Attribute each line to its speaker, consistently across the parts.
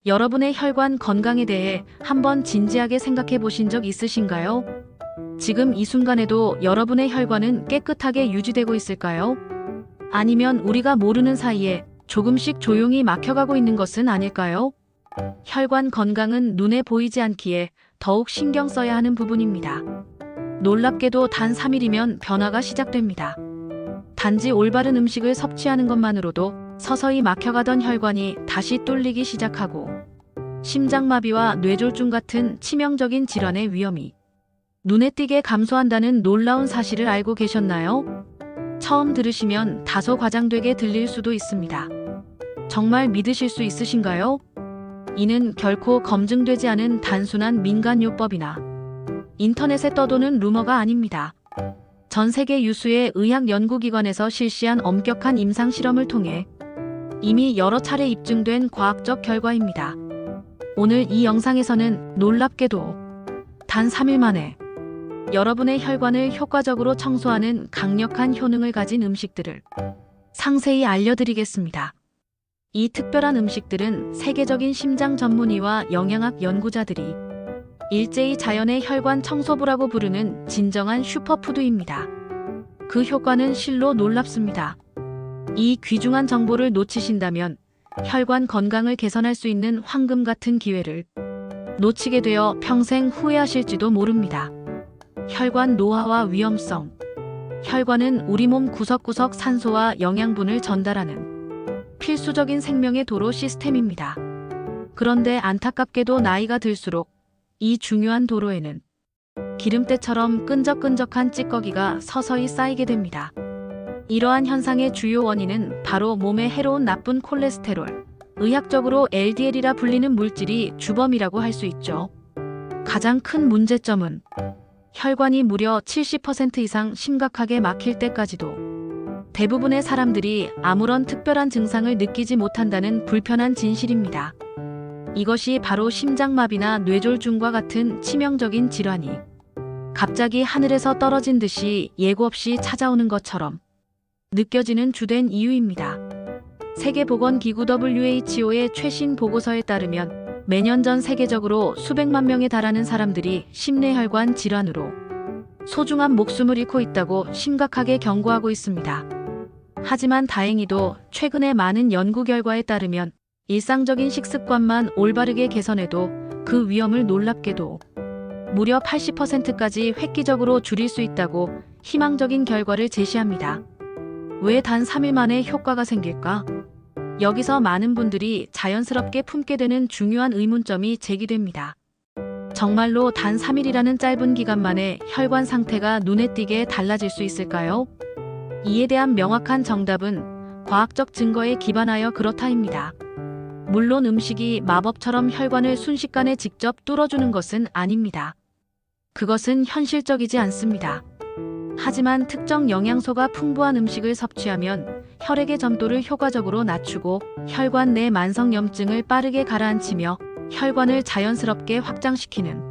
Speaker 1: 여러분의 혈관 건강에 대해 한번 진지하게 생각해 보신 적 있으신가요? 지금 이 순간에도 여러분의 혈관은 깨끗하게 유지되고 있을까요? 아니면 우리가 모르는 사이에 조금씩 조용히 막혀가고 있는 것은 아닐까요? 혈관 건강은 눈에 보이지 않기에 더욱 신경 써야 하는 부분입니다. 놀랍게도 단 3일이면 변화가 시작됩니다. 단지 올바른 음식을 섭취하는 것만으로도 서서히 막혀가던 혈관이 다시 뚫리기 시작하고 심장마비와 뇌졸중 같은 치명적인 질환의 위험이 눈에 띄게 감소한다는 놀라운 사실을 알고 계셨나요? 처음 들으시면 다소 과장되게 들릴 수도 있습니다. 정말 믿으실 수 있으신가요? 이는 결코 검증되지 않은 단순한 민간요법이나 인터넷에 떠도는 루머가 아닙니다. 전 세계 유수의 의학 연구기관에서 실시한 엄격한 임상 실험을 통해 이미 여러 차례 입증된 과학적 결과입니다. 오늘 이 영상에서는 놀랍게도 단 3일 만에 여러분의 혈관을 효과적으로 청소하는 강력한 효능을 가진 음식들을 상세히 알려드리겠습니다. 이 특별한 음식들은 세계적인 심장 전문의와 영양학 연구자들이 일제히 자연의 혈관 청소부라고 부르는 진정한 슈퍼푸드입니다. 그 효과는 실로 놀랍습니다. 이 귀중한 정보를 놓치신다면 혈관 건강을 개선할 수 있는 황금 같은 기회를 놓치게 되어 평생 후회하실지도 모릅니다. 혈관 노화와 위험성. 혈관은 우리 몸 구석구석 산소와 영양분을 전달하는 필수적인 생명의 도로 시스템입니다. 그런데 안타깝게도 나이가 들수록 이 중요한 도로에는 기름때처럼 끈적끈적한 찌꺼기가 서서히 쌓이게 됩니다. 이러한 현상의 주요 원인은 바로 몸에 해로운 나쁜 콜레스테롤, 의학적으로 LDL이라 불리는 물질이 주범이라고 할 수 있죠. 가장 큰 문제점은 혈관이 무려 70% 이상 심각하게 막힐 때까지도 대부분의 사람들이 아무런 특별한 증상을 느끼지 못한다는 불편한 진실입니다. 이것이 바로 심장마비나 뇌졸중과 같은 치명적인 질환이 갑자기 하늘에서 떨어진 듯이 예고 없이 찾아오는 것처럼 느껴지는 주된 이유입니다. 세계보건기구 WHO의 최신 보고서에 따르면 매년 전 세계적으로 수백만 명에 달하는 사람들이 심뇌혈관 질환으로 소중한 목숨을 잃고 있다고 심각하게 경고하고 있습니다. 하지만 다행히도 최근의 많은 연구 결과에 따르면 일상적인 식습관만 올바르게 개선해도 그 위험을 놀랍게도 무려 80%까지 획기적으로 줄일 수 있다고 희망적인 결과를 제시합니다. 왜 단 3일 만에 효과가 생길까? 여기서 많은 분들이 자연스럽게 품게 되는 중요한 의문점이 제기됩니다. 정말로 단 3일이라는 짧은 기간 만에 혈관 상태가 눈에 띄게 달라질 수 있을까요? 이에 대한 명확한 정답은 과학적 증거에 기반하여 그렇다입니다. 물론 음식이 마법처럼 혈관을 순식간에 직접 뚫어주는 것은 아닙니다. 그것은 현실적이지 않습니다. 하지만 특정 영양소가 풍부한 음식을 섭취하면 혈액의 점도를 효과적으로 낮추고 혈관 내 만성염증을 빠르게 가라앉히며 혈관을 자연스럽게 확장시키는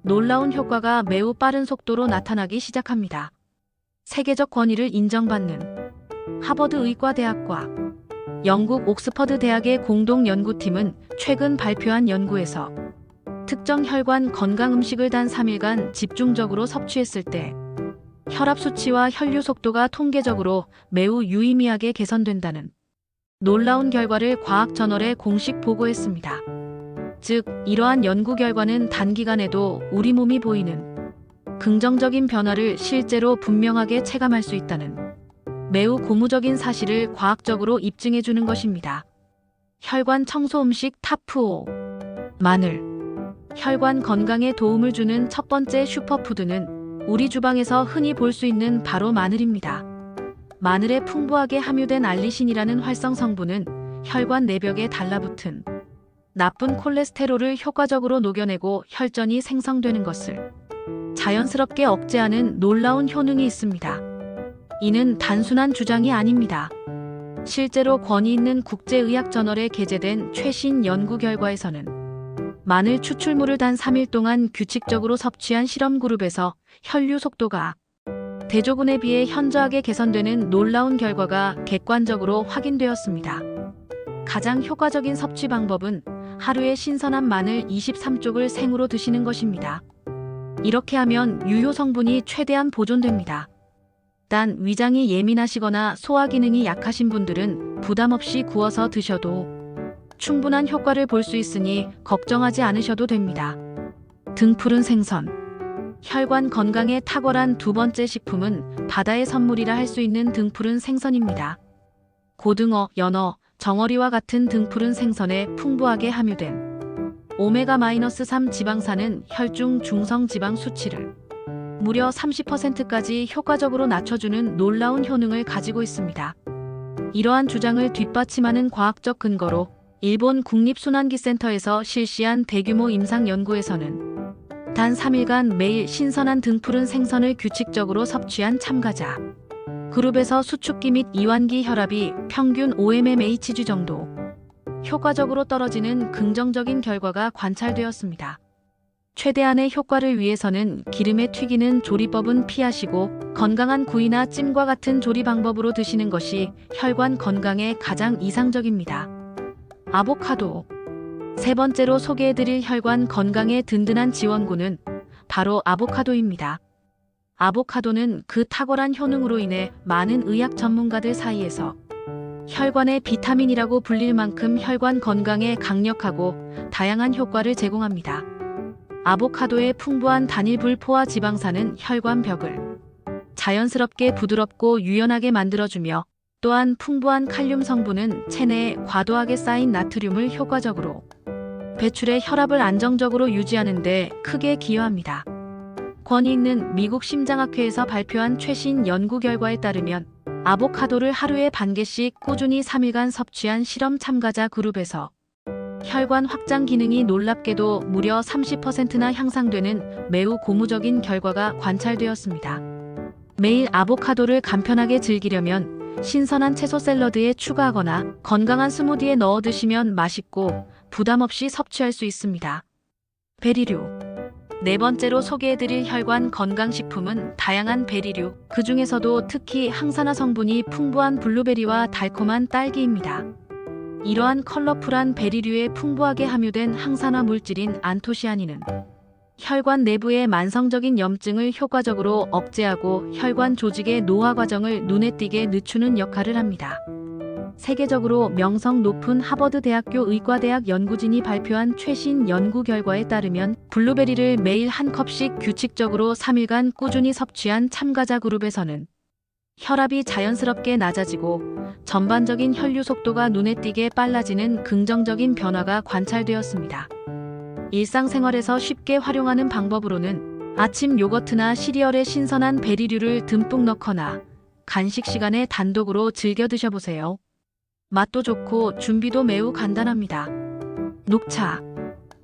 Speaker 1: 놀라운 효과가 매우 빠른 속도로 나타나기 시작합니다. 세계적 권위를 인정받는 하버드 의과대학과 영국 옥스퍼드 대학의 공동 연구팀은 최근 발표한 연구에서 특정 혈관 건강 음식을 단 3일간 집중적으로 섭취했을 때 혈압 수치와 혈류 속도가 통계적으로 매우 유의미하게 개선된다는 놀라운 결과를 과학 저널에 공식 보고했습니다. 즉, 이러한 연구 결과는 단기간에도 우리 몸이 보이는 긍정적인 변화를 실제로 분명하게 체감할 수 있다는 매우 고무적인 사실을 과학적으로 입증해 주는 것입니다. 혈관 청소 음식 탑5. 마늘. 혈관 건강에 도움을 주는 첫 번째 슈퍼푸드는 우리 주방에서 흔히 볼 수 있는 바로 마늘입니다. 마늘에 풍부하게 함유된 알리신이라는 활성 성분은 혈관 내벽에 달라붙은 나쁜 콜레스테롤을 효과적으로 녹여내고 혈전이 생성되는 것을 자연스럽게 억제하는 놀라운 효능이 있습니다. 이는 단순한 주장이 아닙니다. 실제로 권위 있는 국제의학 저널에 게재된 최신 연구 결과에서는 마늘 추출물을 단 3일 동안 규칙적으로 섭취한 실험 그룹에서 혈류 속도가 대조군에 비해 현저하게 개선되는 놀라운 결과가 객관적으로 확인되었습니다. 가장 효과적인 섭취 방법은 하루에 신선한 마늘 23쪽을 생으로 드시는 것입니다. 이렇게 하면 유효 성분이 최대한 보존됩니다. 단 위장이 예민하시거나 소화 기능이 약하신 분들은 부담 없이 구워서 드셔도 충분한 효과를 볼 수 있으니 걱정하지 않으셔도 됩니다. 등푸른 생선. 혈관 건강에 탁월한 두 번째 식품은 바다의 선물이라 할 수 있는 등푸른 생선입니다. 고등어, 연어, 정어리와 같은 등푸른 생선에 풍부하게 함유된 오메가-3 지방산은 혈중 중성 지방 수치를 무려 30%까지 효과적으로 낮춰주는 놀라운 효능을 가지고 있습니다. 이러한 주장을 뒷받침하는 과학적 근거로 일본 국립순환기센터에서 실시한 대규모 임상 연구에서는 단 3일간 매일 신선한 등푸른 생선을 규칙적으로 섭취한 참가자 그룹에서 수축기 및 이완기 혈압이 평균 5mmHg 정도 효과적으로 떨어지는 긍정적인 결과가 관찰되었습니다. 최대한의 효과를 위해서는 기름에 튀기는 조리법은 피하시고 건강한 구이나 찜과 같은 조리 방법으로 드시는 것이 혈관 건강에 가장 이상적입니다. 아보카도. 세 번째로 소개해드릴 혈관 건강에 든든한 지원군은 바로 아보카도입니다. 아보카도는 그 탁월한 효능으로 인해 많은 의학 전문가들 사이에서 혈관의 비타민이라고 불릴 만큼 혈관 건강에 강력하고 다양한 효과를 제공합니다. 아보카도의 풍부한 단일 불포화 지방산은 혈관 벽을 자연스럽게 부드럽고 유연하게 만들어주며 또한 풍부한 칼륨 성분은 체내에 과도하게 쌓인 나트륨을 효과적으로 배출해 혈압을 안정적으로 유지하는 데 크게 기여합니다. 권위 있는 미국 심장학회에서 발표한 최신 연구 결과에 따르면 아보카도를 하루에 반 개씩 꾸준히 3일간 섭취한 실험 참가자 그룹에서 혈관 확장 기능이 놀랍게도 무려 30%나 향상되는 매우 고무적인 결과가 관찰되었습니다. 매일 아보카도를 간편하게 즐기려면 신선한 채소 샐러드에 추가하거나 건강한 스무디에 넣어 드시면 맛있고 부담 없이 섭취할 수 있습니다. 베리류. 네 번째로 소개해드릴 혈관 건강식품은 다양한 베리류, 그 중에서도 특히 항산화 성분이 풍부한 블루베리와 달콤한 딸기입니다. 이러한 컬러풀한 베리류에 풍부하게 함유된 항산화 물질인 안토시아닌은 혈관 내부의 만성적인 염증을 효과적으로 억제하고 혈관 조직의 노화 과정을 눈에 띄게 늦추는 역할을 합니다. 세계적으로 명성 높은 하버드 대학교 의과대학 연구진이 발표한 최신 연구 결과에 따르면 블루베리를 매일 한 컵씩 규칙적으로 3일간 꾸준히 섭취한 참가자 그룹에서는 혈압이 자연스럽게 낮아지고 전반적인 혈류 속도가 눈에 띄게 빨라지는 긍정적인 변화가 관찰되었습니다. 일상생활에서 쉽게 활용하는 방법으로는 아침 요거트나 시리얼에 신선한 베리류를 듬뿍 넣거나 간식 시간에 단독으로 즐겨 드셔보세요. 맛도 좋고 준비도 매우 간단합니다. 녹차.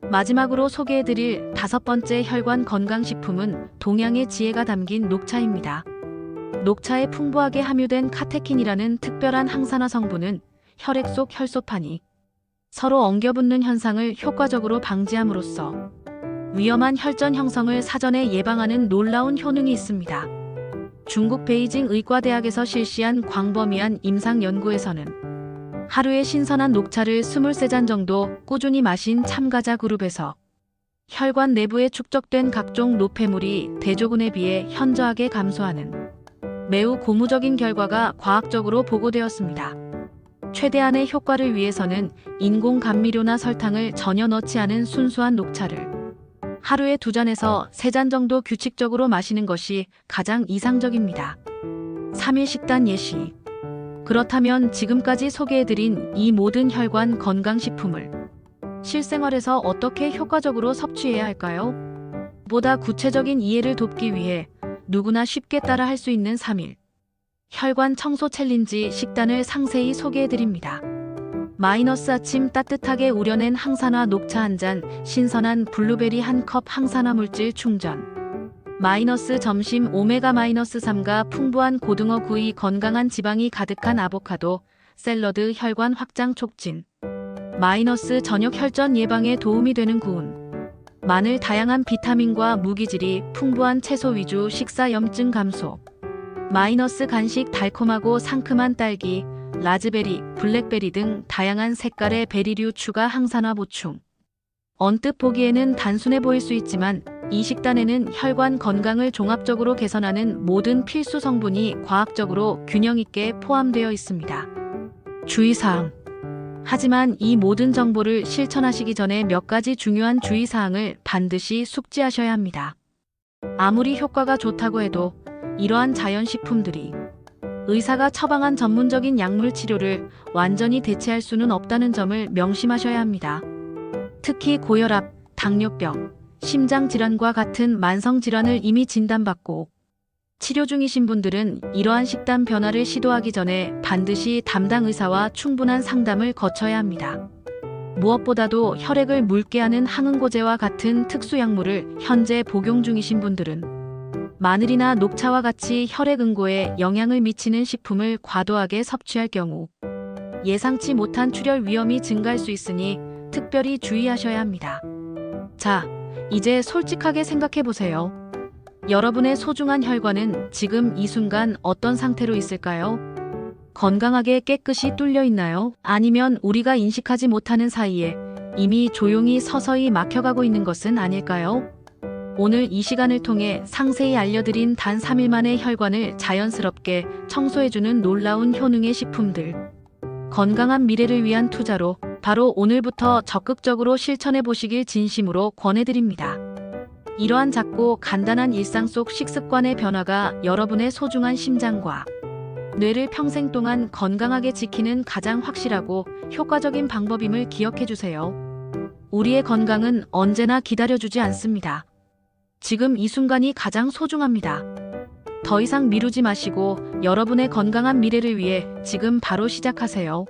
Speaker 1: 마지막으로 소개해드릴 5번째 혈관 건강식품은 동양의 지혜가 담긴 녹차입니다. 녹차에 풍부하게 함유된 카테킨이라는 특별한 항산화 성분은 혈액 속 혈소판이 서로 엉겨붙는 현상을 효과적으로 방지함으로써 위험한 혈전 형성을 사전에 예방하는 놀라운 효능이 있습니다. 중국 베이징 의과대학에서 실시한 광범위한 임상 연구에서는 하루에 신선한 녹차를 23잔 정도 꾸준히 마신 참가자 그룹에서 혈관 내부에 축적된 각종 노폐물이 대조군에 비해 현저하게 감소하는 매우 고무적인 결과가 과학적으로 보고되었습니다. 최대한의 효과를 위해서는 인공 감미료나 설탕을 전혀 넣지 않은 순수한 녹차를 하루에 2잔에서 3잔 정도 규칙적으로 마시는 것이 가장 이상적입니다. 3일 식단 예시. 그렇다면 지금까지 소개해드린 이 모든 혈관 건강식품을 실생활에서 어떻게 효과적으로 섭취해야 할까요? 보다 구체적인 이해를 돕기 위해 누구나 쉽게 따라 할 수 있는 3일 혈관 청소 챌린지 식단을 상세히 소개해드립니다. 아침 따뜻하게 우려낸 항산화 녹차 1잔, 신선한 블루베리 1컵 항산화 물질 충전. 점심 오메가-3가 풍부한 고등어 구이, 건강한 지방이 가득한 아보카도, 샐러드 혈관 확장 촉진. 저녁 혈전 예방에 도움이 되는 구운 마늘, 다양한 비타민과 무기질이 풍부한 채소 위주 식사 염증 감소. 간식 달콤하고 상큼한 딸기, 라즈베리, 블랙베리 등 다양한 색깔의 베리류 추가 항산화 보충. 언뜻 보기에는 단순해 보일 수 있지만 이 식단에는 혈관 건강을 종합적으로 개선하는 모든 필수 성분이 과학적으로 균형 있게 포함되어 있습니다. 주의사항. 하지만 이 모든 정보를 실천하시기 전에 몇 가지 중요한 주의사항을 반드시 숙지하셔야 합니다. 아무리 효과가 좋다고 해도 이러한 자연식품들이 의사가 처방한 전문적인 약물 치료를 완전히 대체할 수는 없다는 점을 명심하셔야 합니다. 특히 고혈압, 당뇨병, 심장질환과 같은 만성질환을 이미 진단받고 치료 중이신 분들은 이러한 식단 변화를 시도하기 전에 반드시 담당 의사와 충분한 상담을 거쳐야 합니다. 무엇보다도 혈액을 묽게 하는 항응고제와 같은 특수약물을 현재 복용 중이신 분들은 마늘이나 녹차와 같이 혈액 응고에 영향을 미치는 식품을 과도하게 섭취할 경우 예상치 못한 출혈 위험이 증가할 수 있으니 특별히 주의하셔야 합니다. 자, 이제 솔직하게 생각해 보세요. 여러분의 소중한 혈관은 지금 이 순간 어떤 상태로 있을까요? 건강하게 깨끗이 뚫려 있나요? 아니면 우리가 인식하지 못하는 사이에 이미 조용히 서서히 막혀가고 있는 것은 아닐까요? 오늘 이 시간을 통해 상세히 알려드린 단 3일 만에 혈관을 자연스럽게 청소해주는 놀라운 효능의 식품들. 건강한 미래를 위한 투자로 바로 오늘부터 적극적으로 실천해 보시길 진심으로 권해드립니다. 이러한 작고 간단한 일상 속 식습관의 변화가 여러분의 소중한 심장과 뇌를 평생 동안 건강하게 지키는 가장 확실하고 효과적인 방법임을 기억해 주세요. 우리의 건강은 언제나 기다려주지 않습니다. 지금 이 순간이 가장 소중합니다. 더 이상 미루지 마시고 여러분의 건강한 미래를 위해 지금 바로 시작하세요.